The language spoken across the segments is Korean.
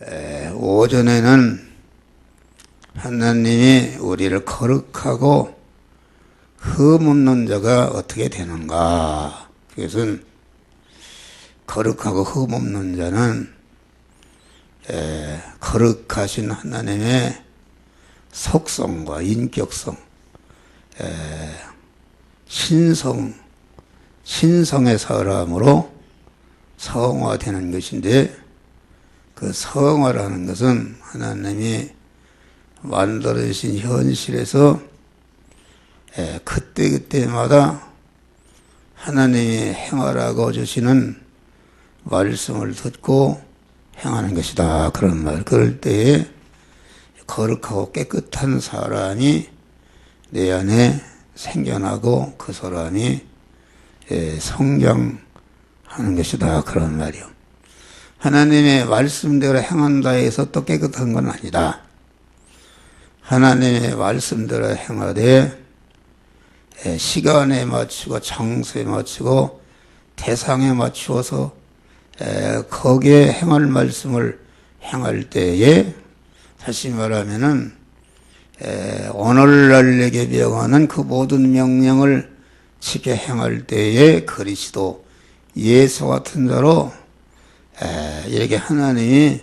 오전에는 하나님이 우리를 거룩하고 흠없는 자가 어떻게 되는가? 그것은 거룩하고 흠없는 자는 거룩하신 하나님의 속성과 인격성, 신성의 사람으로 성화되는 것인데, 그 성화라는 것은 하나님이 만들어주신 현실에서 그때그때마다 하나님이 행하라고 주시는 말씀을 듣고 행하는 것이다. 그런 말. 그럴 때에 거룩하고 깨끗한 사람이 내 안에 생겨나고 그 사람이 성장하는 것이다. 그런 말이요. 하나님의 말씀대로 행한다 해서 또 깨끗한 건 아니다. 하나님의 말씀대로 행하되 시간에 맞추고 장소에 맞추고 대상에 맞추어서 거기에 행할 말씀을 행할 때에, 다시 말하면은 오늘날 내게 명하는 그 모든 명령을 지켜 행할 때에 그리스도 예수 같은 자로 이렇게 하나님이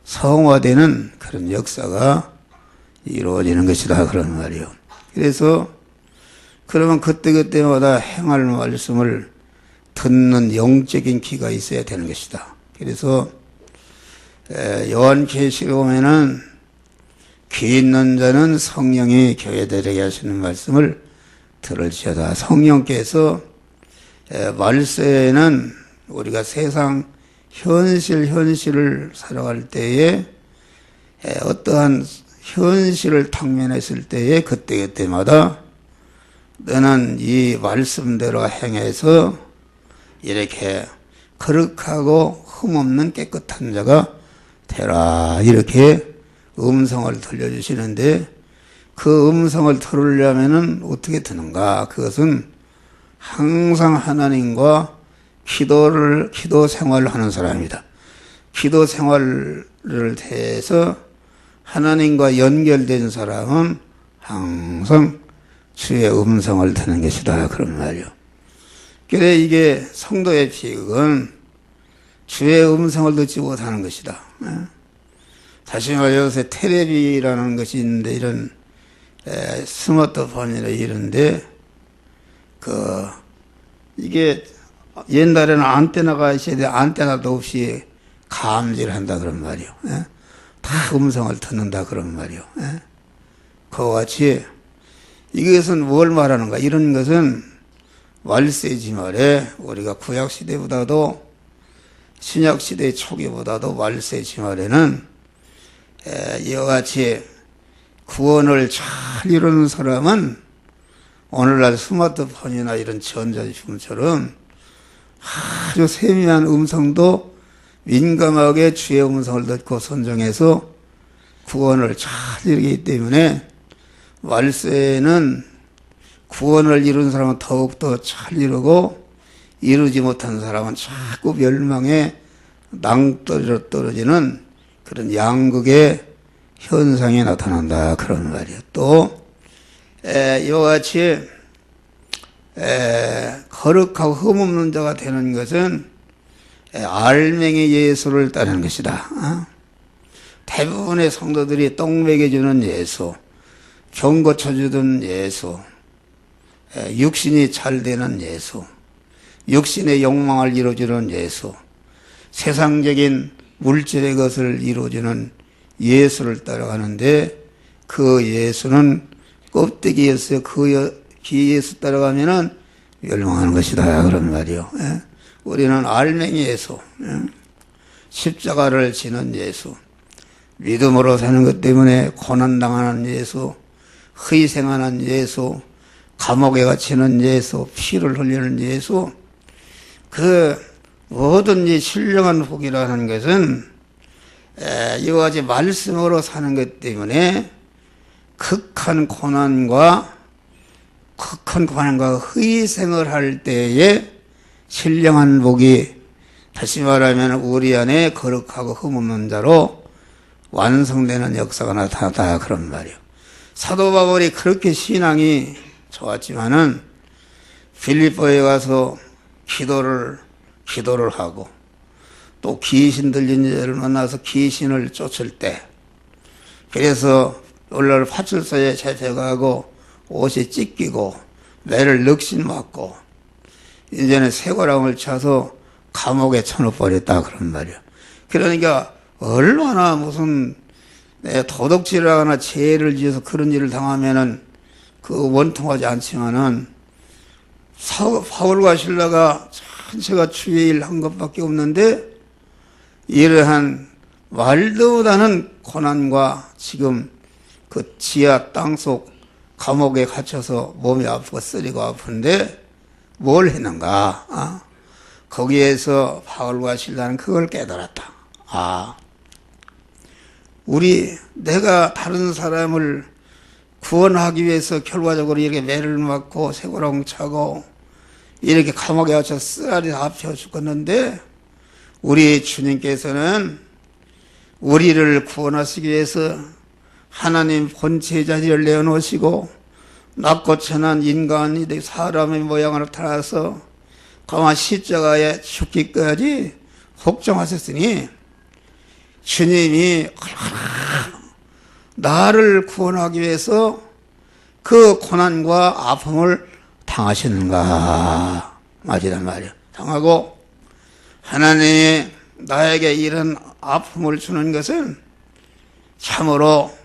성화되는 그런 역사가 이루어지는 것이다. 그런 말이요. 그래서 그러면 그때그때마다 행할 말씀을 듣는 영적인 귀가 있어야 되는 것이다. 그래서 요한계시록에 보면은 귀 있는 자는 성령이 교회들에게 하시는 말씀을 들을지어다. 성령께서 말세에는 우리가 세상 현실을 살아갈 때에 어떠한 현실을 당면했을 때에 그때마다 너는 이 말씀대로 행해서 이렇게 거룩하고 흠없는 깨끗한 자가 되라, 이렇게 음성을 들려주시는데, 그 음성을 들으려면은 어떻게 듣는가? 그것은 항상 하나님과 기도 생활을 하는 사람입니다. 기도 생활을 해서 하나님과 연결된 사람은 항상 주의 음성을 듣는 것이다. 그런 말이요. 그래, 이게 성도의 비극은 주의 음성을 듣지 못하는 것이다. 다시 말해 요새 텔레비라는 것이 있는데, 이런 스마트폰이나 이런데 이게 옛날에는 안테나가 있어야 돼. 안테나도 없이 감지를 한다 그런 말이요. 다 음성을 듣는다 그런 말이요. 그와 같이 이것은 뭘 말하는가? 이런 것은 말세지 말에 우리가 구약시대보다도 신약시대 초기보다도 말세지 말에는 이와 같이 구원을 잘 이루는 사람은 오늘날 스마트폰이나 이런 전자제품처럼 아주 세밀한 음성도 민감하게 주의 음성을 듣고 선정해서 구원을 잘 이루기 때문에 말세에는 구원을 이룬 사람은 더욱더 잘 이루고, 이루지 못한 사람은 자꾸 멸망에 낭떠러지로 떨어지는 그런 양극의 현상이 나타난다. 그런 말이에요. 또 이와 같이 거룩하고 흠없는 자가 되는 것은 알맹이 예수를 따르는 것이다. 대부분의 성도들이 똥 먹여주는 예수, 병 고쳐주던 예수, 육신이 잘 되는 예수, 육신의 욕망을 이루어주는 예수, 세상적인 물질의 것을 이루어주는 예수를 따라가는데, 그 예수는 껍데기에서 그 예수 따라가면은 멸망하는 것이다. 그런 말이요. 우리는 알맹이 예수, 십자가를 지는 예수, 믿음으로 사는 것 때문에 고난당하는 예수, 희생하는 예수, 감옥에 갇히는 예수, 피를 흘리는 예수, 그 뭐든지 신령한 복이라는 것은 이와 같이 말씀으로 사는 것 때문에 극한 고난과 희생을 할 때에 신령한 복이 다시 말하면 우리 안에 거룩하고 흠없는 자로 완성되는 역사가 나타났다 그런 말이에요. 사도 바울이 그렇게 신앙이 좋았지만은 빌립보에 가서 기도를 하고 또 귀신 들린 자를 만나서 귀신을 쫓을 때, 그래서 오늘날 파출소에 잡혀가고 옷이 찢기고 매를 넋신 맞고 이제는 쇠고랑을 차서 감옥에 쳐넣어버렸다 그런 말이야. 그러니까 얼마나 무슨 도덕질을 하거나 죄를 지어서 그런 일을 당하면은 그 원통하지 않지만은 바울과 실라가 전체가 주의 일 한 것밖에 없는데 이러한 말도 못하는 고난과 지금 그 지하 땅속 감옥에 갇혀서 몸이 아프고 쓰리고 아픈데 뭘 했는가? 거기에서 바울과 실라는 그걸 깨달았다. 내가 다른 사람을 구원하기 위해서 결과적으로 이렇게 매를 맞고 쇠고랑 차고 이렇게 감옥에 갇혀 쓰라리 아파 죽었는데 우리 주님께서는 우리를 구원하시기 위해서 하나님 본체의 자리를 내어놓으시고 낮고 천한 인간이 사람의 모양으로 타서 가만 십자가에 죽기까지 복종하셨으니 주님이 나를 구원하기 위해서 그 고난과 아픔을 당하시는가 맞이란 말이야. 당하고 하나님이 나에게 이런 아픔을 주는 것은 참으로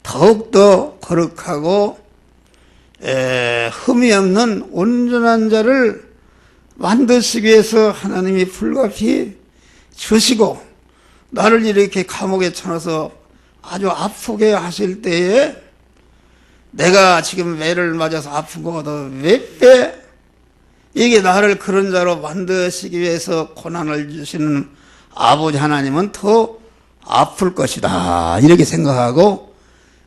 더욱더 거룩하고 흠이 없는 온전한 자를 만드시기 위해서 하나님이 불가피 주시고 나를 이렇게 감옥에 쳐넣어서 아주 아프게 하실 때에 내가 지금 매를 맞아서 아픈 것보다 몇 배 이게 나를 그런 자로 만드시기 위해서 고난을 주시는 아버지 하나님은 더 아플 것이다 이렇게 생각하고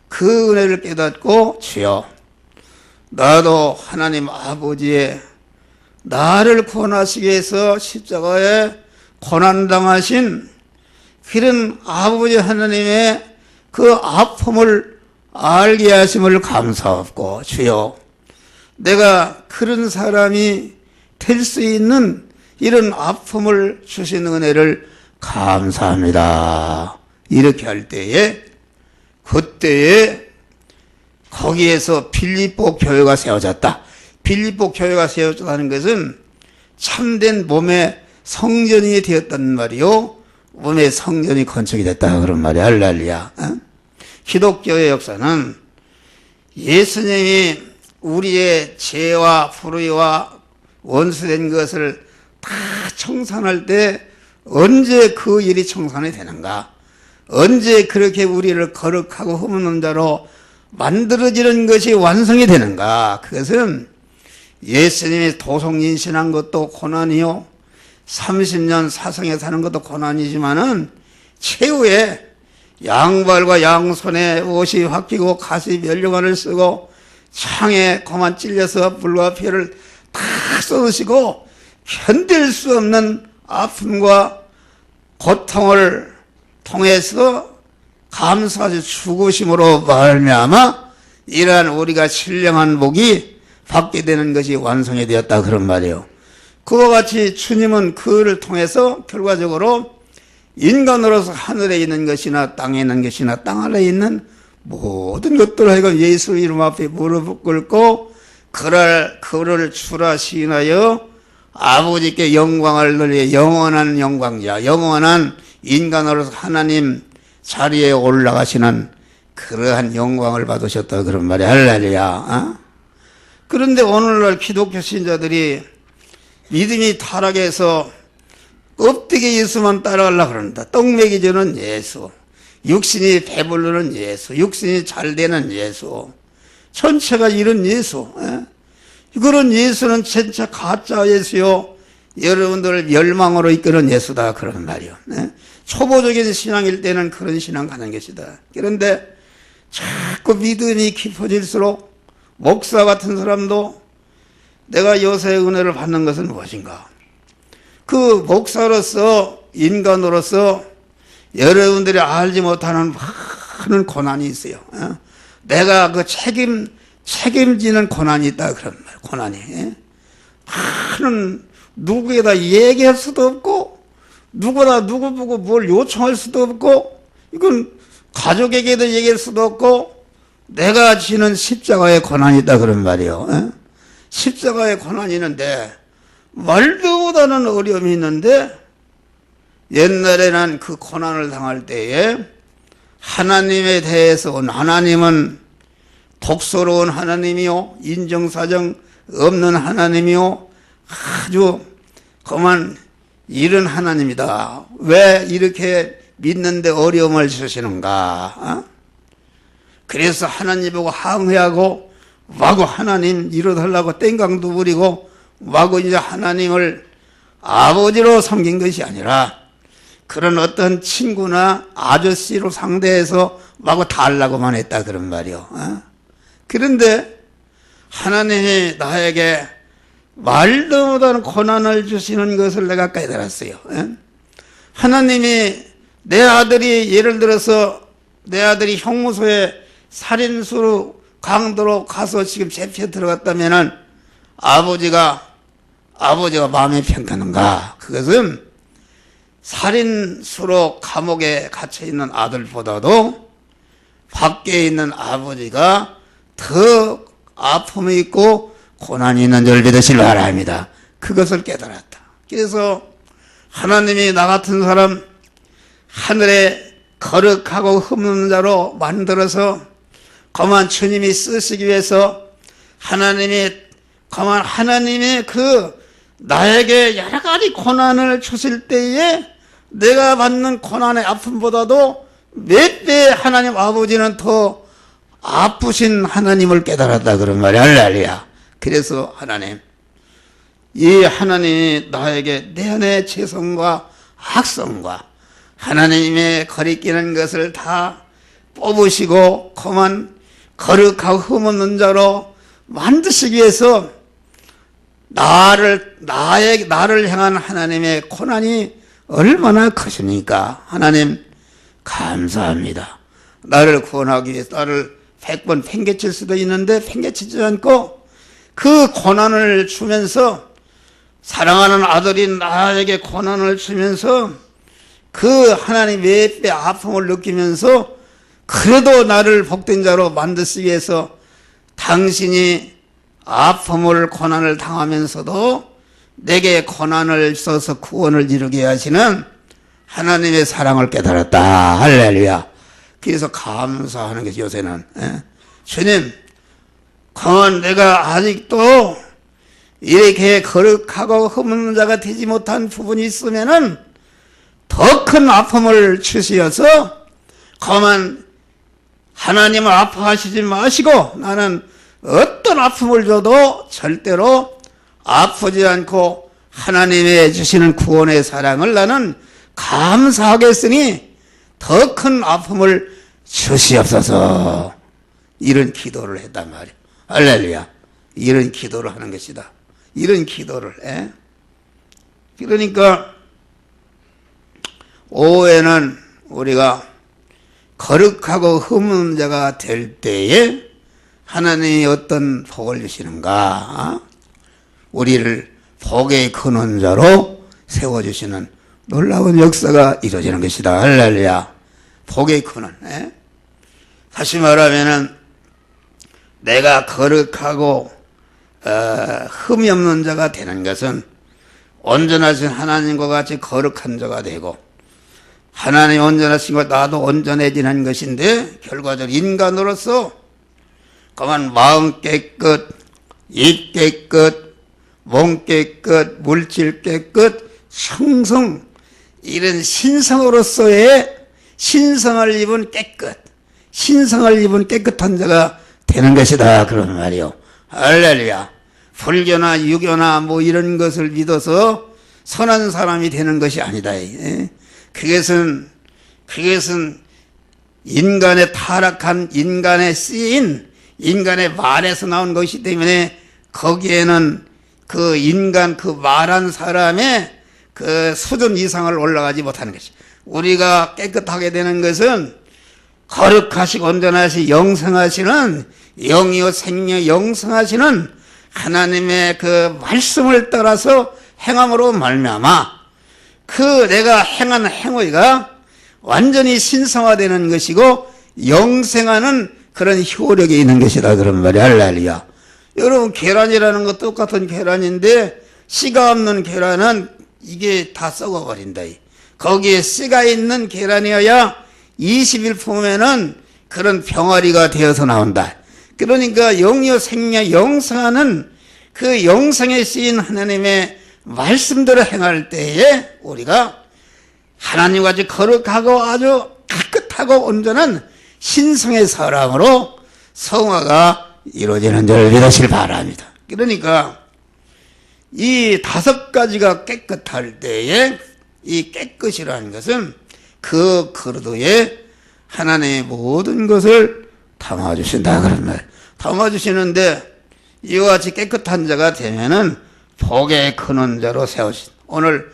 그 은혜를 깨닫고 주여 나도 하나님 아버지의 나를 구원하시기 위해서 십자가에 고난당하신 그런 아버지 하나님의 그 아픔을 알게 하심을 감사하고 주여 내가 그런 사람이 될 수 있는 이런 아픔을 주신 은혜를 감사합니다. 이렇게 할 때에 그때에 거기에서 빌립보 교회가 세워졌다. 빌립보 교회가 세워졌다는 것은 참된 몸의 성전이 되었단 말이요. 몸의 성전이 건축이 됐다 그런 말이야. 할렐루야. 기독교의 역사는 예수님이 우리의 죄와 불의와 원수된 것을 다 청산할 때 언제 그 일이 청산이 되는가? 언제 그렇게 우리를 거룩하고 흠없는 자로 만들어지는 것이 완성이 되는가? 그것은 예수님이 도성인신한 것도 고난이요 30년 사성에 사는 것도 고난이지만은 최후에 양발과 양손에 옷이 바뀌고 가시 면류관을 쓰고 창에 고만 찔려서 불과 피를 다 쏟으시고 견딜 수 없는 아픔과 고통을 통해서 감사하시 죽으심으로 말미암아 이러한 우리가 신령한 복이 받게 되는 것이 완성이 되었다 그런 말이에요. 그와 같이 주님은 그를 통해서 결과적으로 인간으로서 하늘에 있는 것이나 땅에 있는 것이나 땅 아래에 있는 모든 것들을 하여금 예수 이름 앞에 무릎 꿇고 그를 주라 시인하여 아버지께 영광을 돌려 영원한 영광자 영원한 인간으로서 하나님 자리에 올라가시는 그러한 영광을 받으셨다 그런 말이 할렐루야. 그런데 오늘날 기독교 신자들이 믿음이 타락해서 껍데기 예수만 따라가려고 그런다. 떡먹이 주는 예수, 육신이 배부르는 예수, 육신이 잘 되는 예수, 전체가 이런 예수. 그런 예수는 전체 가짜 예수요. 여러분들을 멸망으로 이끄는 예수다 그런 말이요. 초보적인 신앙일 때는 그런 신앙 가는 것이다. 그런데 자꾸 믿음이 깊어질수록 목사 같은 사람도 내가 요새 은혜를 받는 것은 무엇인가? 그 목사로서 인간으로서 여러분들이 알지 못하는 많은 고난이 있어요. 내가 그 책임지는 고난이 있다 그런 말. 고난이 많은 누구에다 얘기할 수도 없고 누구나 누구 보고 뭘 요청할 수도 없고 이건 가족에게도 얘기할 수도 없고 내가 지는 십자가의 고난이 있다 그런 말이요. 십자가의 고난이 있는데 말도 못하는 어려움이 있는데 옛날에는 그 고난을 당할 때에 하나님에 대해서 온 하나님은 독소로운 하나님이요 인정사정 없는 하나님이요 아주 그만 이런 하나님이다. 왜 이렇게 믿는데 어려움을 주시는가? 그래서 하나님 보고 항회하고 마구 하나님 이뤄달라고 땡강도 부리고 마구 이제 하나님을 아버지로 섬긴 것이 아니라 그런 어떤 친구나 아저씨로 상대해서 마구 달라고만 했다 그런 말이요. 그런데 하나님이 나에게 말도 못하는 고난을 주시는 것을 내가 깨달았어요. 하나님이 내 아들이 예를 들어서 내 아들이 형무소에 살인수로 강도로 가서 지금 잡혀 들어갔다면은 아버지가 마음이 편드는가? 그것은 살인수로 감옥에 갇혀 있는 아들보다도 밖에 있는 아버지가 더 아픔이 있고 고난이 있는 줄 믿으시기 바랍니다. 그것을 깨달았다. 그래서 하나님이 나 같은 사람 하늘에 거룩하고 흠없는 자로 만들어서 그만 주님이 쓰시기 위해서 하나님이 그 나에게 여러 가지 고난을 주실 때에 내가 받는 고난의 아픔보다도 몇 배 하나님 아버지는 더 아프신 하나님을 깨달았다 그런 말이야. 할렐루야. 그래서 이 하나님이 나에게 내 안의 죄성과 악성과 하나님의 거리끼는 것을 다 뽑으시고 그만 거룩하고 흠없는 자로 만드시기 위해서 나를 향한 하나님의 고난이 얼마나 크십니까? 하나님 감사합니다. 나를 구원하기 위해서 나를 100번 팽개칠 수도 있는데 팽개치지 않고 그 고난을 주면서 사랑하는 아들이 나에게 고난을 주면서 그 하나님 몇 배 아픔을 느끼면서 그래도 나를 복된 자로 만드시기 위해서 당신이 아픔을 고난을 당하면서도 내게 고난을 써서 구원을 이루게 하시는 하나님의 사랑을 깨달았다. 할렐루야. 그래서 감사하는 것이 요새는 주님 그만 내가 아직도 이렇게 거룩하고 흠없는 자가 되지 못한 부분이 있으면은 더 큰 아픔을 주시어서 그만 하나님을 아파하시지 마시고 나는 어떤 아픔을 줘도 절대로 아프지 않고 하나님의 주시는 구원의 사랑을 나는 감사하겠으니 더 큰 아픔을 주시옵소서. 이런 기도를 했단 말이야. 할렐루야. 이런 기도를 하는 것이다. 이런 기도를 그러니까 오후에는 우리가 거룩하고 흠없는 자가 될 때에 하나님이 어떤 복을 주시는가? 우리를 복의 근원자로 세워주시는 놀라운 역사가 이루어지는 것이다. 할렐루야. 복의 근원. 다시 말하면은 내가 거룩하고 흠이 없는 자가 되는 것은 온전하신 하나님과 같이 거룩한 자가 되고 하나님 온전하신 것 나도 온전해지는 것인데 결과적으로 인간으로서 그만 마음 깨끗, 입 깨끗, 몸 깨끗, 물질 깨끗, 성성 이런 신성으로서의 신성을 입은 깨끗한 자가 되는 것이다 그런 말이요. 할렐루야. 불교나 유교나 뭐 이런 것을 믿어서 선한 사람이 되는 것이 아니다. 그것은 인간의 타락한 인간의 쓰인 인간의 말에서 나온 것이기 때문에 거기에는 그 인간 그 말한 사람의 그 수준 이상을 올라가지 못하는 것이. 우리가 깨끗하게 되는 것은 거룩하시고 온전하시 영성하시는 영이요 생명 영성하시는 하나님의 그 말씀을 따라서 행함으로 말미암아 그 내가 행한 행위가 완전히 신성화되는 것이고 영생하는 그런 효력이 있는 것이다 그런 말이야. 할렐루야. 여러분 계란이라는 것 똑같은 계란인데 씨가 없는 계란은 이게 다 썩어버린다. 거기에 씨가 있는 계란이어야 20일 품에는 그런 병아리가 되어서 나온다. 그러니까 영이요 생명 영성하는 그 영성에 쓰인 하나님의 말씀대로 행할 때에 우리가 하나님과 아주 거룩하고 아주 깨끗하고 온전한 신성의 사람으로 성화가 이루어지는 줄 믿으시길 바랍니다. 그러니까 이 5가지가 깨끗할 때에 이 깨끗이라는 것은 그 그릇에 하나님의 모든 것을 담아주신다 그런 말. 담아주시는데 이와 같이 깨끗한 자가 되면은 복의 근원 자로 세우신. 오늘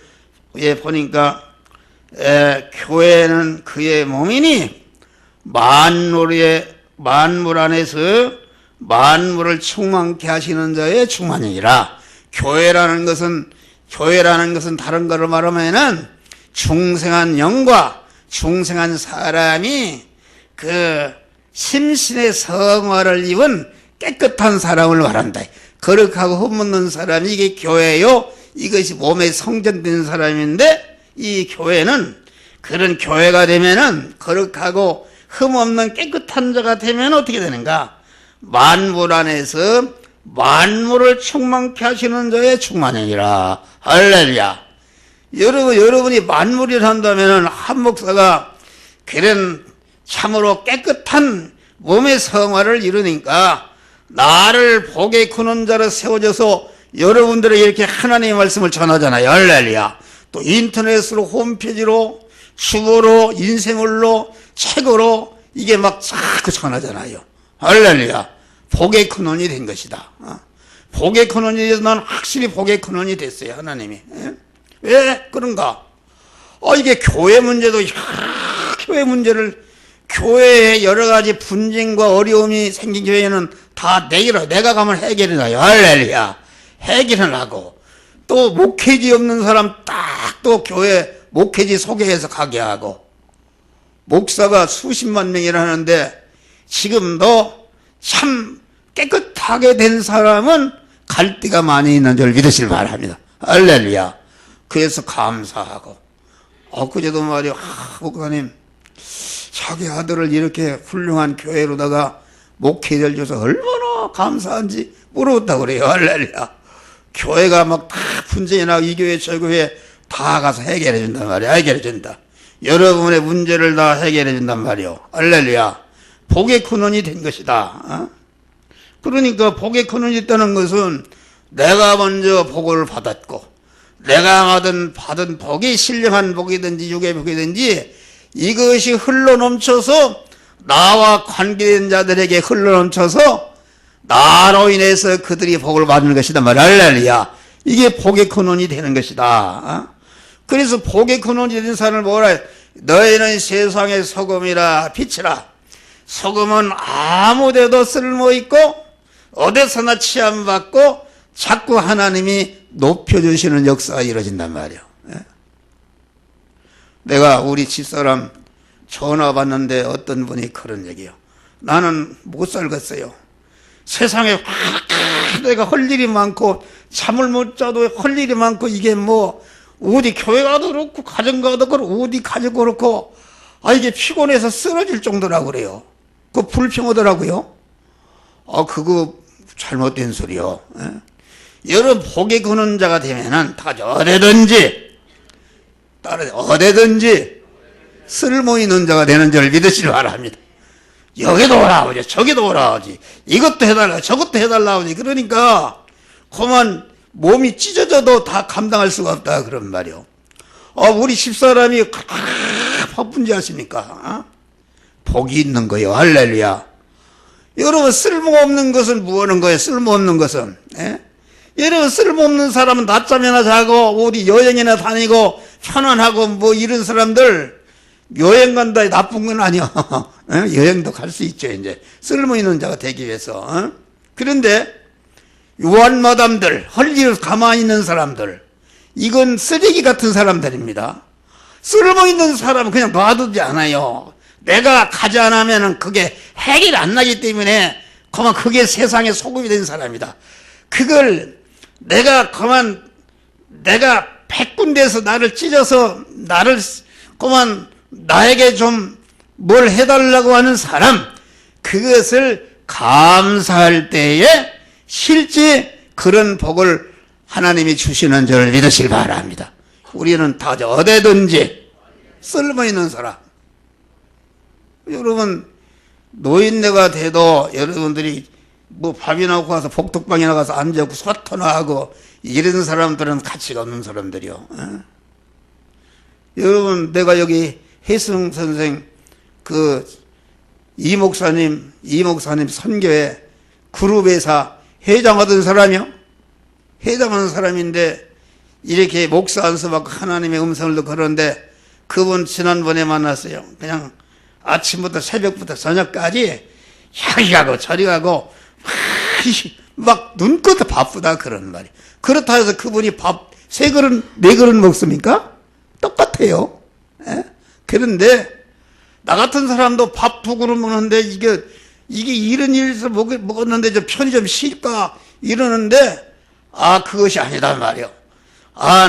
보니까 교회는 그의 몸이니 만물 안에서 만물을 충만케 하시는 자의 충만이니라. 교회라는 것은 다른 거로 말하면은 중생한 영과 중생한 사람이 그 심신의 성화를 입은 깨끗한 사람을 말한다. 거룩하고 흠없는 사람이 이게 교회요. 이것이 몸에 성전된 사람인데 이 교회는 그런 교회가 되면은 거룩하고 흠없는 깨끗한 자가 되면 어떻게 되는가? 만물 안에서 만물을 충만케 하시는 자의 충만이니라. 할렐루야. 여러분이 만물이라 한다면은 한 목사가 그런 참으로 깨끗한 몸의 성화를 이루니까 나를 복의 근원 자로 세워져서 여러분들에게 이렇게 하나님의 말씀을 전하잖아요. 할렐루야. 또 인터넷으로 홈페이지로 주보로 인쇄물로 책으로 이게 막 자꾸 전하잖아요. 할렐루야. 복의 근원이 된 것이다. 복의 근원이 돼서 난 확실히 복의 근원이 됐어요. 하나님이. 왜 그런가? 이게 교회 문제도 교회 문제를 교회에 여러 가지 분쟁과 어려움이 생긴 교회는 다 내가 가면 해결이 나요. 할렐루야. 해결을 하고 또 목회지 없는 사람 딱 또 교회 목회지 소개해서 가게 하고 목사가 수십만 명이라는데 지금도 참 깨끗하게 된 사람은 갈 데가 많이 있는 줄 믿으시길 바랍니다. 할렐루야. 그래서 감사하고 그제도 말이요. 목사님 자기 아들을 이렇게 훌륭한 교회로다가 목회자를 줘서 얼마나 감사한지 물어봤다고 그래요. 할렐루야. 교회가 막 다 분쟁이 나고 이 교회 저 교회 다 가서 해결해 준단 말이야. 해결해 준다. 여러분의 문제를 다 해결해 준단 말이요. 할렐루야. 복의 근원이 된 것이다. 그러니까 복의 근원이 있다는 것은 내가 먼저 복을 받았고 내가 받은 복이 신령한 복이든지 육의 복이든지 이것이 흘러넘쳐서 나와 관계된 자들에게 흘러넘쳐서 나로 인해서 그들이 복을 받는 것이다 말이야. 할렐루야. 이게 복의 근원이 되는 것이다. 그래서 복의 근원이 된 사람을 뭐라 해? 너희는 세상의 소금이라 빛이라. 소금은 아무데도 쓸모있고 어디서나 취함받고 자꾸 하나님이 높여주시는 역사가 이루어진단 말이야. 내가 우리 집사람 전화 받는데 어떤 분이 그런 얘기요. 나는 못 살겠어요. 세상에 내가 할 일이 많고 잠을 못 자도 할 일이 많고 이게 뭐 어디 교회 가도 그렇고 가정 가도 그렇고 어디 가도 그렇고 이게 피곤해서 쓰러질 정도라고 그래요. 그거 불평하더라고요. 그거 잘못된 소리요. 여러분 복의 근원 자가 되면은 다 어디든지 쓸모 있는 자가 되는 줄 믿으시기 바랍니다. 여기도 오라오지 저기도 오라오지 이것도 해달라 저것도 해달라오지 그러니까 그만 몸이 찢어져도 다 감당할 수가 없다 그런 말이요. 우리 집사람이 바쁜지 아십니까? 복이 있는 거예요. 할렐루야. 여러분 쓸모없는 것은 뭐하는 거예요? 쓸모없는 것은 여러분, 쓸모없는 사람은 낮잠이나 자고 어디 여행이나 다니고 편안하고 뭐 이런 사람들 여행 간다 나쁜 건 아니야. 여행도 갈 수 있죠. 이제 쓸모있는 자가 되기 위해서. 그런데 요한마담들, 헐리로 가만히 있는 사람들, 이건 쓰레기 같은 사람들입니다. 쓸모있는 사람은 그냥 놔두지 않아요. 내가 가지 않으면 그게 해결 안 나기 때문에 그만 그게 세상에 소금이 된 사람이다. 그걸 내가 100군데에서 나를 찢어서 나를 그만 나에게 좀 뭘 해달라고 하는 사람, 그것을 감사할 때에 실제 그런 복을 하나님이 주시는 줄 믿으시기 바랍니다. 우리는 다 어디든지 쓸모있는 사람. 여러분, 노인네가 돼도 여러분들이 뭐 밥이나 먹고 가서 복덕방에 나가서 앉아고 소토나 하고 이런 사람들은 가치가 없는 사람들이요. 여러분, 내가 여기 혜승 선생 이 목사님 선교회 그룹회사 회장하던 사람이요. 회장하는 사람인데 이렇게 목사 안수 받고 하나님의 음성을 듣고 그러는데 그분 지난번에 만났어요. 그냥 아침부터 새벽부터 저녁까지 여기 가고 저리 가고 막 눈꺼도 바쁘다 그런 말이에요. 그렇다 해서 그분이 밥 3그릇 4그릇 먹습니까? 똑같아요. 에? 그런데 나 같은 사람도 밥 2그릇 먹는데 이게 이런 일에서 먹었는데 좀 편히 좀 쉴까 이러는데 그것이 아니다 말이요.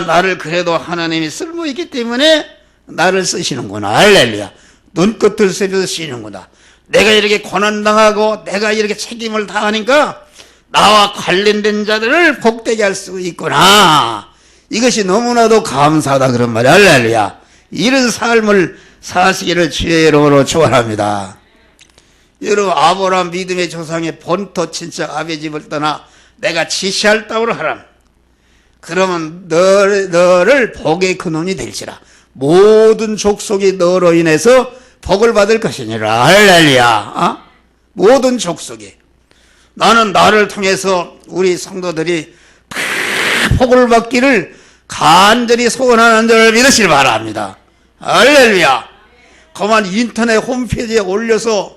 나를 그래도 하나님이 쓸모있기 때문에 나를 쓰시는구나. 할렐루야. 눈꽃을 세려서 쓰시는구나. 내가 이렇게 고난당하고 내가 이렇게 책임을 다하니까 나와 관련된 자들을 복되게 할 수 있구나. 이것이 너무나도 감사하다 그런 말이야. 할렐루야. 이런 삶을 사시기를 주의 이름으로 축원합니다. 여러분, 아브라함 믿음의 조상의 본토 친척 아베 집을 떠나 내가 지시할 땅으로 하라. 그러면 너를 복의 근원이 될지라. 모든 족속이 너로 인해서 복을 받을 것이니라. 할렐루야. 모든 족속이. 나는 나를 통해서 우리 성도들이 다 복을 받기를 간절히 소원하는 줄 믿으시길 바랍니다. 할렐루야. 그만 인터넷 홈페이지에 올려서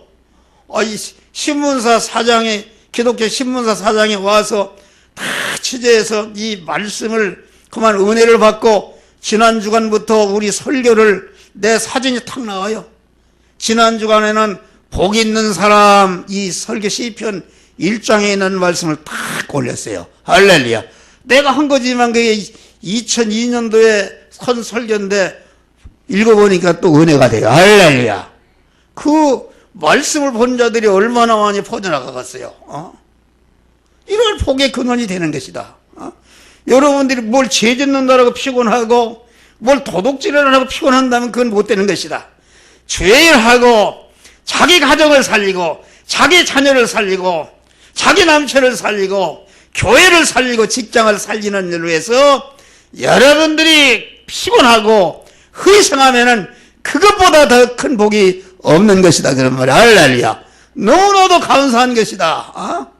신문사 사장이 기독교 신문사 사장이 와서 다 취재해서 이 말씀을 그만 은혜를 받고 지난 주간부터 우리 설교를 내 사진이 탁 나와요. 지난 주간에는 복 있는 사람 이 설교 시편 1장에 있는 말씀을 탁 올렸어요. 할렐루야. 내가 한 거지만 그게 2002년도에 선 설교인데 읽어보니까 또 은혜가 돼요. 할렐루야. 그 말씀을 본 자들이 얼마나 많이 퍼져나가겠어요. 이런 복의 근원이 되는 것이다. 여러분들이 뭘 죄 짓는다라고 피곤하고 뭘 도둑질을 하고 피곤한다면 그건 못 되는 것이다. 죄를 하고 자기 가정을 살리고 자기 자녀를 살리고 자기 남편을 살리고 교회를 살리고 직장을 살리는 일을 위해서 여러분들이 피곤하고 희생하면은 그것보다 더 큰 복이 없는 것이다 그런 말이야. 할렐루야. 너무나도 감사한 것이다.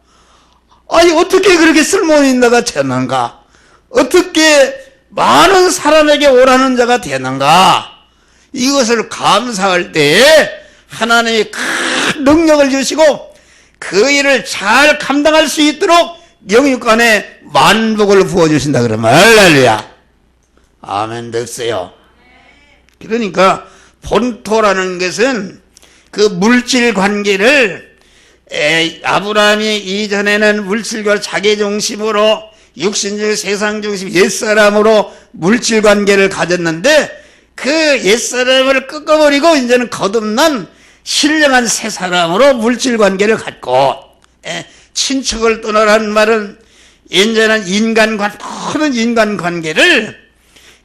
아니 어떻게 그렇게 쓸모있는 자가 되는가? 어떻게 많은 사람에게 오라는 자가 되는가? 이것을 감사할 때에 하나님이 큰 능력을 주시고 그 일을 잘 감당할 수 있도록 영육간에 만복을 부어주신다 그러면 할렐루야. 아멘 됐어요. 그러니까 본토라는 것은 그 물질 관계를 아브라함이 이전에는 물질과 자기 중심으로 육신적 세상 중심 옛사람으로 물질 관계를 가졌는데 그 옛사람을 꺾어버리고 이제는 거듭난 신령한 새 사람으로 물질 관계를 갖고 친척을 떠나라는 말은 이제는 모든 인간 관계를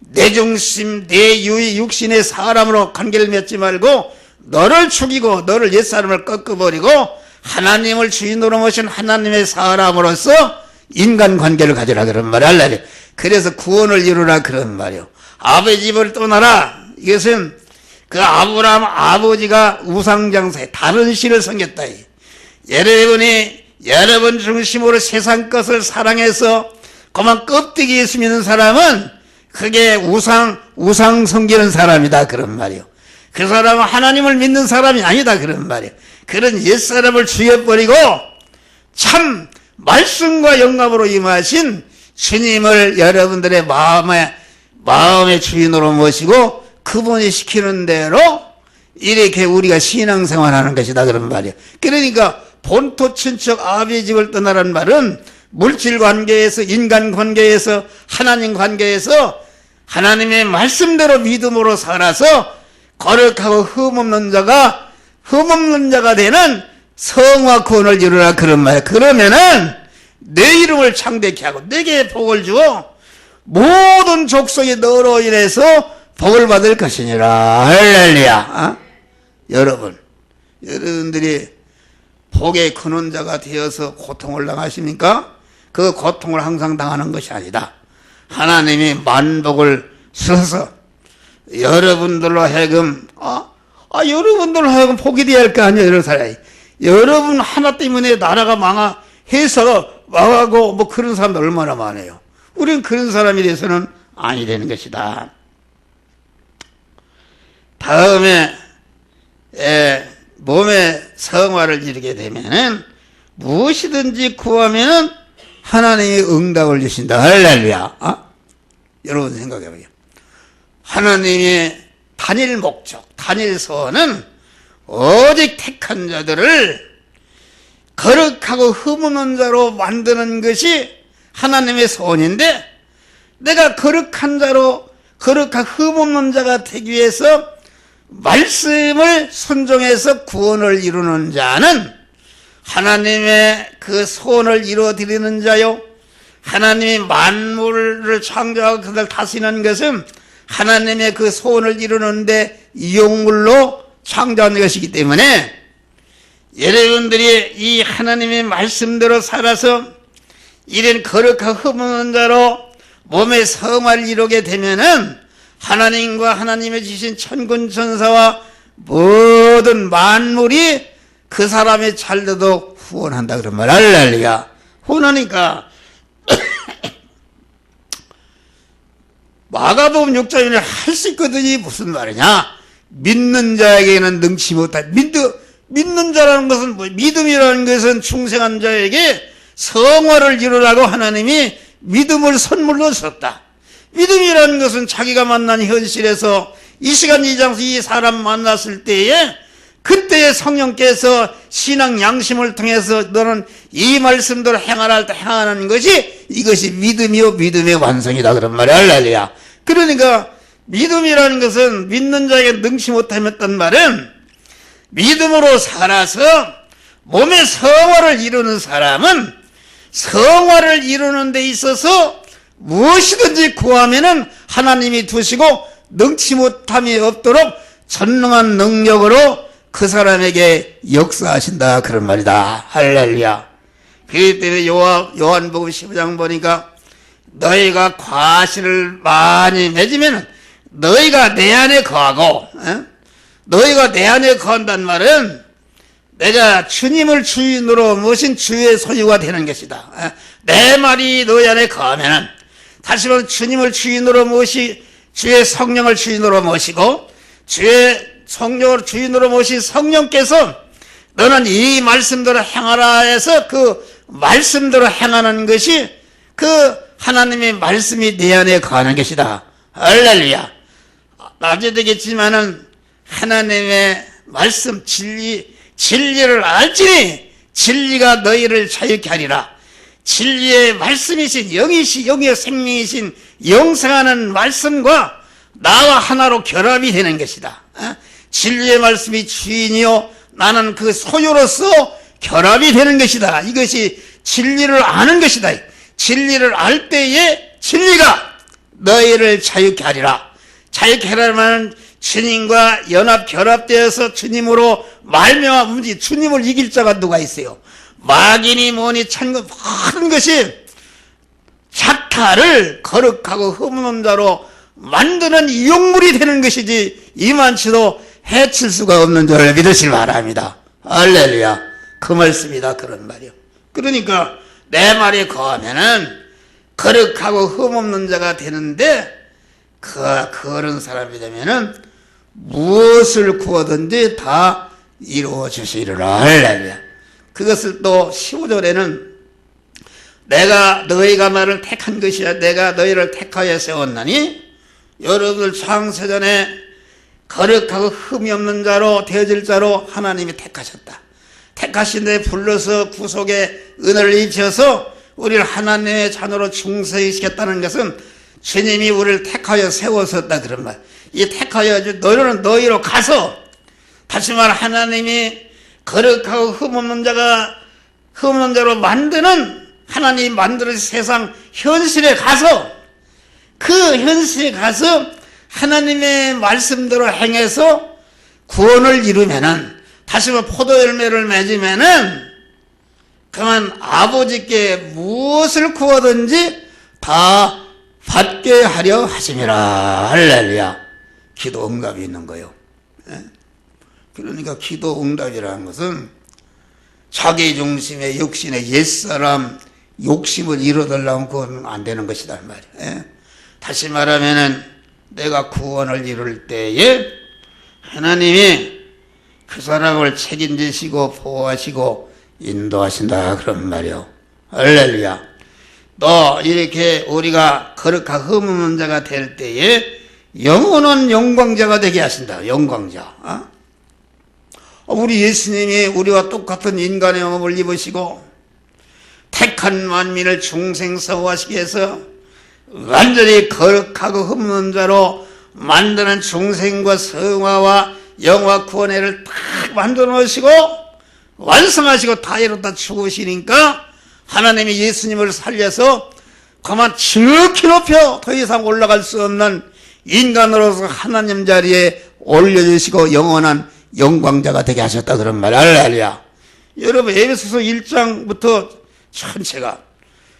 내 중심, 내 유의 육신의 사람으로 관계를 맺지 말고 너를 죽이고 너를 옛사람을 꺾어버리고 하나님을 주인으로 모신 하나님의 사람으로서 인간관계를 가지라 그런 말이야. 그래서 구원을 이루라 그런 말이요. 아버지 집을 떠나라. 이것은 그 아브라함 아버지가 우상장사에 다른 신을 섬겼다. 여러분이 여러분 중심으로 세상 것을 사랑해서 그만 껍데기 예수 믿는 사람은 그게 우상 섬기는 사람이다 그런 말이요. 그 사람은 하나님을 믿는 사람이 아니다 그런 말이에요. 그런 옛사람을 죽여버리고 참 말씀과 영감으로 임하신 주님을 여러분들의 마음의 주인으로 모시고 그분이 시키는 대로 이렇게 우리가 신앙생활하는 것이다 그런 말이에요. 그러니까 본토 친척 아비의 집을 떠나라는 말은 물질 관계에서, 인간 관계에서, 하나님 관계에서 하나님의 말씀대로 믿음으로 살아서 거룩하고 흠없는 자가 되는 성화 구원을 이루라 그런 말이에요. 그러면은 내 이름을 창대케 하고 내게 복을 주어 모든 족속이 너로 인해서 복을 받을 것이니라. 할렐루야. 여러분들이 복의 근원자가 되어서 고통을 당하십니까? 그 고통을 항상 당하는 것이 아니다. 하나님이 만복을 써서 여러분들로 하여금 여러분들로 하여금 복이 되어야 할 거 아니에요. 여러 사람이. 여러분 하나 때문에 나라가 해서 망하고 뭐 그런 사람들 얼마나 많아요. 우리는 그런 사람이 돼서는 아니 되는 것이다. 다음에 몸의 성화를 이루게 되면은 무엇이든지 구하면은 하나님이 응답을 주신다. 할렐루야. 여러분 생각해봐요. 하나님의 단일 목적, 단일 소원은 오직 택한 자들을 거룩하고 흠없는 자로 만드는 것이 하나님의 소원인데, 내가 거룩한 흠없는 자가 되기 위해서 말씀을 순종해서 구원을 이루는 자는 하나님의 그 소원을 이루어드리는 자요, 하나님이 만물을 창조하고 그들 다스리는 것은 하나님의 그 소원을 이루는데 이용물로 창조한 것이기 때문에 여러분들이 이 하나님의 말씀대로 살아서 이런 거룩하고 흠없는 자로 몸의 성화를 이루게 되면은 하나님과 하나님의 주신 천군 천사와 모든 만물이 그 사람의 잘돼도 후원한다 그런 말. 할렐루야. 후원하니까 마가복음 6장에 할 수 있거든요. 무슨 말이냐? 믿는 자에게는 능치 못할 믿는 자라는 것은 믿음이라는 것은 충성한 자에게 성화를 이루라고 하나님이 믿음을 선물로 줬다. 믿음이라는 것은 자기가 만난 현실에서 이 시간 이 장소 이 사람 만났을 때에 그때의 성령께서 신앙 양심을 통해서 너는 이 말씀대로 행하라 때 행하는 것이 이것이 믿음이요 믿음의 완성이다 그런 말이야. 할렐루야. 그러니까 믿음이라는 것은 믿는 자에게 능치 못하였단 말은 믿음으로 살아서 몸의 성화를 이루는 사람은 성화를 이루는 데 있어서 무엇이든지 구하면은 하나님이 두시고 능치 못함이 없도록 전능한 능력으로 그 사람에게 역사하신다 그런 말이다. 할렐루야. 그렇기 때문에 요한복음 15장 보니까 너희가 과실을 많이 맺으면 너희가 내 안에 거하고, 너희가 내 안에 거한단 말은 내가 주님을 주인으로 모신 주의 소유가 되는 것이다. 내 말이 너희 안에 거하면은, 다시 말해 주님을 주인으로 주의 성령을 주인으로 모시고 주의 성령을 주인으로 모신 성령께서 너는 이 말씀대로 행하라 해서 그 말씀대로 행하는 것이 그 하나님의 말씀이 내 안에 거하는 것이다. 할렐루야. 나중에 되겠지만은 하나님의 말씀 진리를 알지니 진리가 너희를 자유케 하리라. 진리의 말씀이신 영의 생명이신 영생하는 말씀과 나와 하나로 결합이 되는 것이다. 진리의 말씀이 주인이요 나는 그 소유로서 결합이 되는 것이다. 이것이 진리를 아는 것이다. 진리를 알 때에 진리가 너희를 자유케 하리라. 자유케 하려면 주님과 연합 결합되어서 주님으로 말미암아 움직이 주님을 이길 자가 누가 있어요? 마귀니 뭐니 천국 모든 것이 자타를 거룩하고 흠없는 자로 만드는 이용물이 되는 것이지 이만치도 해칠 수가 없는 줄 믿으시기 바랍니다. 할렐루야. 그 말씀이다 그런 말이요. 그러니까 내 말에 거하면은 거룩하고 흠없는 자가 되는데 그런 사람이 되면은 무엇을 구하든지 다 이루어 주시리라. 할렐루야. 그것을 또 15절에는 내가 너희가 나를 택한 것이야. 내가 너희를 택하여 세웠나니 여러분들 창세전에 거룩하고 흠이 없는 자로 되어질 자로 하나님이 택하셨다. 택하신 데 불러서 구속의 은혜를 입혀서 우리를 하나님의 자녀로 중생히 시켰다는 것은 주님이 우리를 택하여 세웠었다 그런 말. 이 택하여 너희는 너희로 가서, 다시 말해 하나님이 거룩하고 흠없는 자로 만드는, 하나님이 만드는 세상 현실에 가서, 그 현실에 가서 하나님의 말씀대로 행해서 구원을 이루면은, 다시 말해 포도열매를 맺으면은 그만 아버지께 무엇을 구하든지 다 받게 하려 하심이라. 할렐루야. 기도 응답이 있는 거예요. 그러니까 기도 응답이라는 것은 자기 중심의 육신의 옛사람 욕심을 이루어달라면 그건 안 되는 것이다 말이에요. 다시 말하면은 내가 구원을 이룰 때에 하나님이 그 사람을 책임지시고 보호하시고 인도하신다 그런 말이요. 할렐루야. 또 이렇게 우리가 거룩하고 흠없는 자가 될 때에 영원한 영광자가 되게 하신다. 영광자. 우리 예수님이 우리와 똑같은 인간의 몸을 입으시고 택한 만민을 중생사화시기 위해서 완전히 거룩하고 흠없는 자로 만드는 중생과 성화와 영화 구원회를 딱 만들어 놓으시고 완성하시고 다 이루다 죽으시니까 하나님이 예수님을 살려서 그만 지극히 높여 더 이상 올라갈 수 없는 인간으로서 하나님 자리에 올려주시고 영원한 영광자가 되게 하셨다 그런 말. 할렐루야. 여러분 에베소서 1장부터 전체가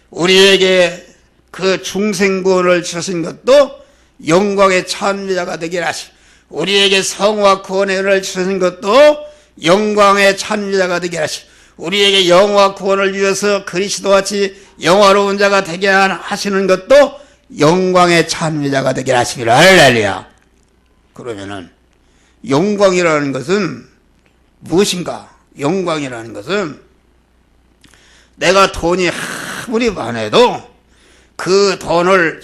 우리에게 그 중생구원을 주신 것도 영광의 찬미자가 되게 하시고, 우리에게 성화 구원의 은혜를 주신 것도 영광의 찬미자가 되게 하시고, 우리에게 영화 구원을 위해서 그리스도같이 영화로운 자가 되게 하시는 것도 영광의 찬미자가 되게 하시기를. 할렐루야. 그러면은 영광이라는 것은 무엇인가? 영광이라는 것은 내가 돈이 아무리 많아도 그 돈을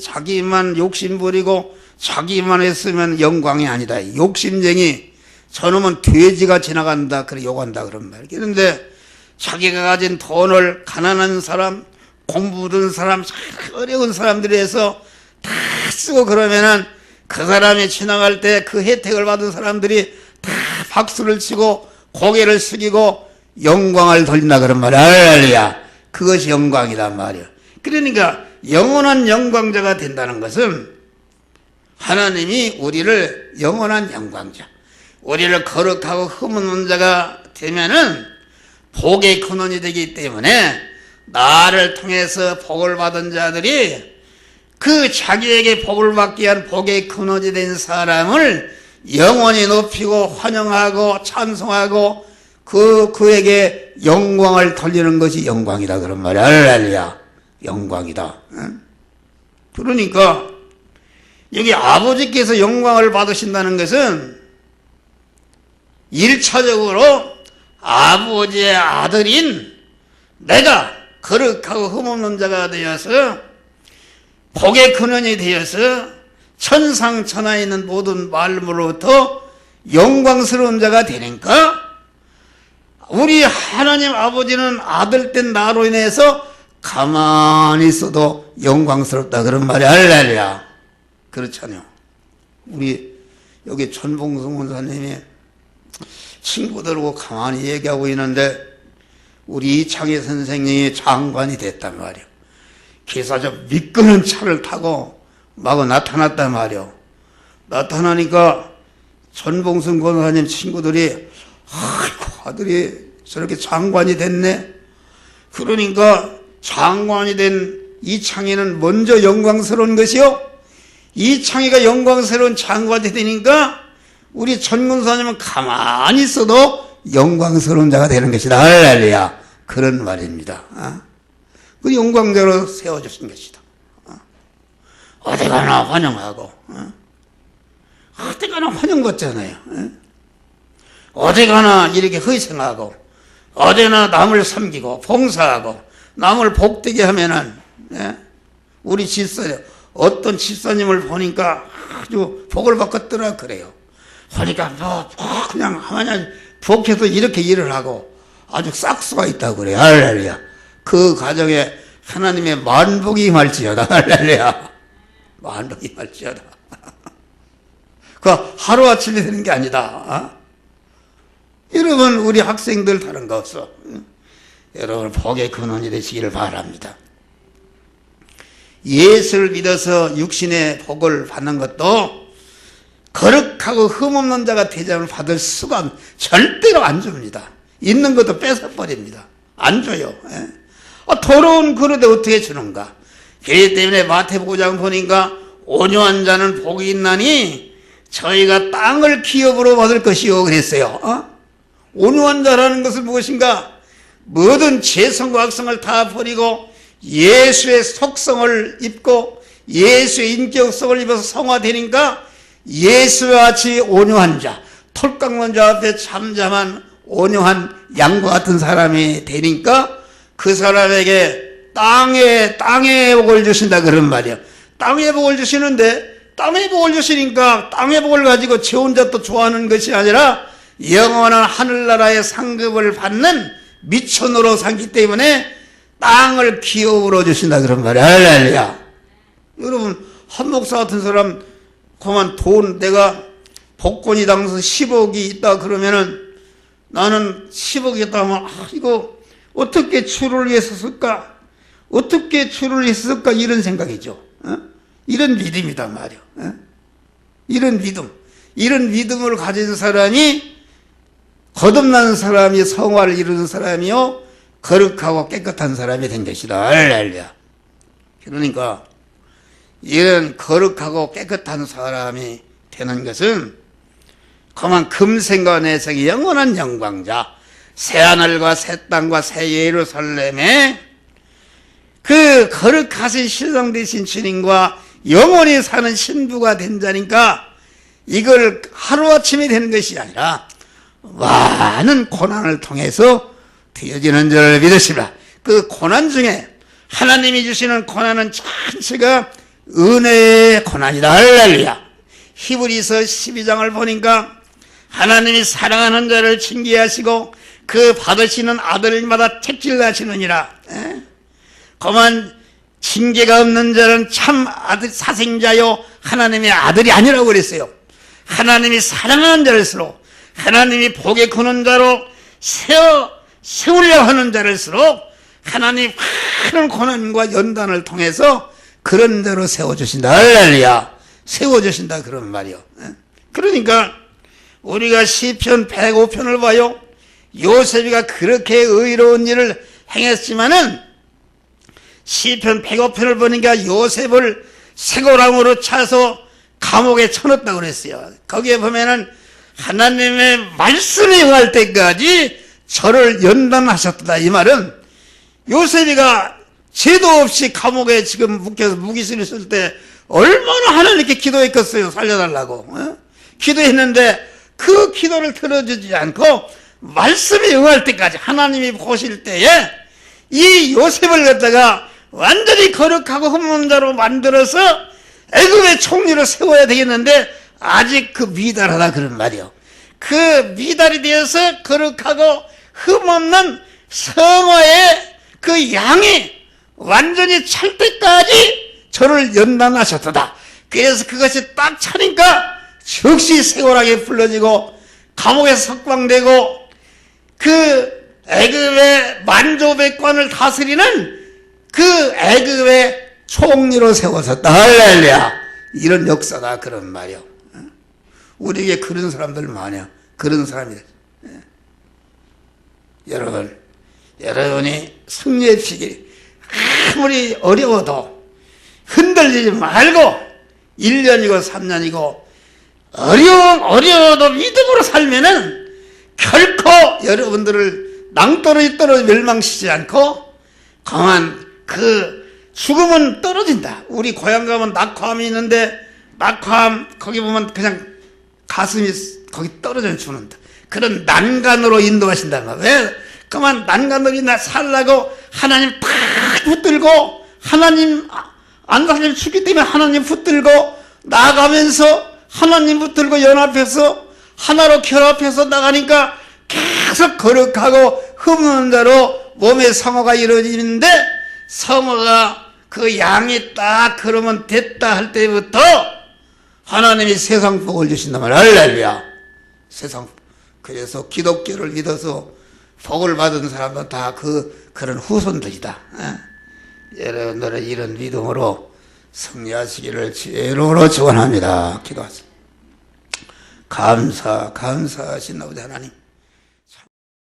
자기만 욕심부리고 자기만 했으면 영광이 아니다. 욕심쟁이, 저놈은 돼지가 지나간다 그래 욕한다 그런 말. 그런데 자기가 가진 돈을 가난한 사람, 공부 든 사람, 어려운 사람들이 해서 다 쓰고 그러면은 그 사람이 지나갈 때 그 혜택을 받은 사람들이 다 박수를 치고 고개를 숙이고 영광을 돌린다 그런 말이야. 할렐루야. 그것이 영광이란 말이야. 그러니까 영원한 영광자가 된다는 것은 하나님이 우리를 영원한 영광자, 우리를 거룩하고 흠없는 자가 되면은 복의 근원이 되기 때문에 나를 통해서 복을 받은 자들이 그 자기에게 복을 받기 위한 복의 근원이 된 사람을 영원히 높이고 환영하고 찬송하고 그에게 영광을 돌리는 것이 영광이다 그런 말이야. 할렐루야. 영광이다. 그러니까 여기 아버지께서 영광을 받으신다는 것은 1차적으로 아버지의 아들인 내가 거룩하고 흠없는 자가 되어서 복의 근원이 되어서 천상천하에 있는 모든 말로부터 영광스러운 자가 되니까 우리 하나님 아버지는 아들 된 나로 인해서 가만히 있어도 영광스럽다 그런 말이. 할렐루야. 그렇잖아요. 우리 여기 전봉성 원사님이 친구들하고 가만히 얘기하고 있는데 우리 이창희 선생님이 장관이 됐단 말이에요. 기사적 미끄는 차를 타고 막 나타났단 말이에요. 나타나니까 전봉성 권사님 친구들이 아이고 아들이 저렇게 장관이 됐네. 그러니까 장관이 된 이창희는 먼저 영광스러운 것이요, 이창희가 영광스러운 장관이 되니까 우리 전군사님은 가만히 있어도 영광스러운 자가 되는 것이다. 할렐루야. 그런 말입니다. 그 영광자로 세워주신 것이다. 어디 가나 환영하고, 어디 가나 환영받잖아요. 어디 가나 이렇게 희생하고, 어디나 남을 섬기고, 봉사하고, 남을 복되게 하면은, 우리 집사님, 어떤 집사님을 보니까 아주 복을 받겠더라 그래요. 보니까 그냥 하나님 복해서 이렇게 일을 하고 아주 싹수가 있다고 그래요. 할렐루야. 그 가정에 하나님의 만복이 임할지어다. 할렐루야. 만복이 임할지어다. 그 하루아침에 되는 게 아니다. 여러분, 우리 학생들 다른 거 없어. 여러분, 복의 근원이 되시기를 바랍니다. 예수를 믿어서 육신의 복을 받는 것도 거룩하고 흠없는 자가 대접을 받을 수가 절대로 안 줍니다. 있는 것도 뺏어버립니다. 안 줘요. 더러운 그릇에 어떻게 주는가? 그렇기 때문에 마태복음 5장 보니까 온유한 자는 복이 있나니 저희가 땅을 기업으로 받을 것이요 그랬어요. 온유한 자라는 것은 무엇인가? 모든 죄성과 악성을 다 버리고 예수의 속성을 입고 예수의 인격성을 입어서 성화되니까 예수와 같이 온유한 자, 털 깎는 자 앞에 잠잠한 온유한 양과 같은 사람이 되니까 그 사람에게 땅의 복을 주신다 그런 말이야. 땅의 복을 주시는데 땅의 복을 주시니까 땅의 복을 가지고 제 혼자 또 좋아하는 것이 아니라 영원한 하늘나라의 상급을 받는 미천으로 살기 때문에 땅을 기업으로 주신다 그런 말이야. 할렐루야. 여러분, 한 목사 같은 사람 그만 돈 내가 복권이 당선 10억이 있다 그러면은 나는 10억이 있다 하면 이거 어떻게 주를 위해서 쓸까? 어떻게 주를 위해서 쓸까? 이런 생각이죠. 이런 믿음이다 말이야. 이런 믿음을 가진 사람이 거듭난 사람이 성화를 이루는 사람이요 거룩하고 깨끗한 사람이 된 것이다. 할렐루야. 그러니까 이런 거룩하고 깨끗한 사람이 되는 것은 그만 금생과 내생의 영원한 영광자, 새하늘과 새 땅과 새 예루살렘에 그 거룩하신 신랑 되신 주님과 영원히 사는 신부가 된 자니까 이걸 하루아침에 되는 것이 아니라 많은 고난을 통해서 되어지는 줄 믿으시라. 그 고난 중에 하나님이 주시는 고난은 전체가 은혜의 고난이다. 할렐루야. 히브리서 12장을 보니까 하나님이 사랑하는 자를 징계하시고 그 받으시는 아들마다 택질하시느니라. 그만 징계가 없는 자는 참 아들 사생자요 하나님의 아들이 아니라고 그랬어요. 하나님이 사랑하는 자일수록 하나님이 복의 근원 자로 세우려 하는 자일수록 하나님이 많은 고난과 연단을 통해서 그런 자로 세워주신다. 할렐루야. 세워주신다 그런 말이요. 그러니까 우리가 시편 105편을 봐요. 요셉이가 그렇게 의로운 일을 행했지만은 시편 105편을 보니까 요셉을 쇠고랑으로 차서 감옥에 쳐넣었다고 그랬어요. 거기에 보면은 하나님의 말씀에 응할 때까지 저를 연단하셨다. 이 말은 요셉이가 죄도 없이 감옥에 지금 묵혀서 무기수를 쓸 때 얼마나 하나님께 기도했겠어요. 살려달라고. 기도했는데 그 기도를 들어주지 않고 말씀에 응할 때까지 하나님이 보실 때에 이 요셉을 갖다가 완전히 거룩하고 흠없는 자로 만들어서 애굽의 총리로 세워야 되겠는데 아직 그 미달하다 그런 말이요. 그 미달이 되어서 거룩하고 흠없는 성화의 그 양이 완전히 찰 때까지 저를 연단하셨다. 그래서 그것이 딱 차니까 즉시 세월하게 불러지고 감옥에서 석방되고 그 애굽의 만조백관을 다스리는 그 애굽의 총리로 세워졌다. 할렐루야. 이런 역사다 그런 말이요. 우리에게 그런 사람들 많아요. 그런 사람이 여러분이 승리하시기 아무리 어려워도 흔들리지 말고 1년이고 3년이고 어려워도 믿음으로 살면은 결코 여러분들을 낭떠러지 떨어져 멸망시키지 않고 강한 그 죽음은 떨어진다. 우리 고향 가면 낙화암이 있는데 낙화암 거기 보면 그냥 가슴이 거기 떨어져 죽는다. 그런 난간으로 인도하신다는 거야. 왜? 그만 난간으로 살라고 하나님 탁 붙들고 하나님 안사님 죽기 때문에 하나님 붙들고 나가면서 하나님 붙들고 연합해서 하나로 결합해서 나가니까 계속 거룩하고 흠없는 자로 몸의 성화가 이루어지는데 성화가 그 양이 딱 그러면 됐다 할 때부터 하나님이 세상 복을 주신단 말이야. 할렐루야. 세상. 그래서 기독교를 믿어서 복을 받은 사람은 다 그런 후손들이다. 여러분들의 이런 믿음으로 승리하시기를 주의 이름으로 축원합니다. 기도하세요. 감사하신 아버지 하나님.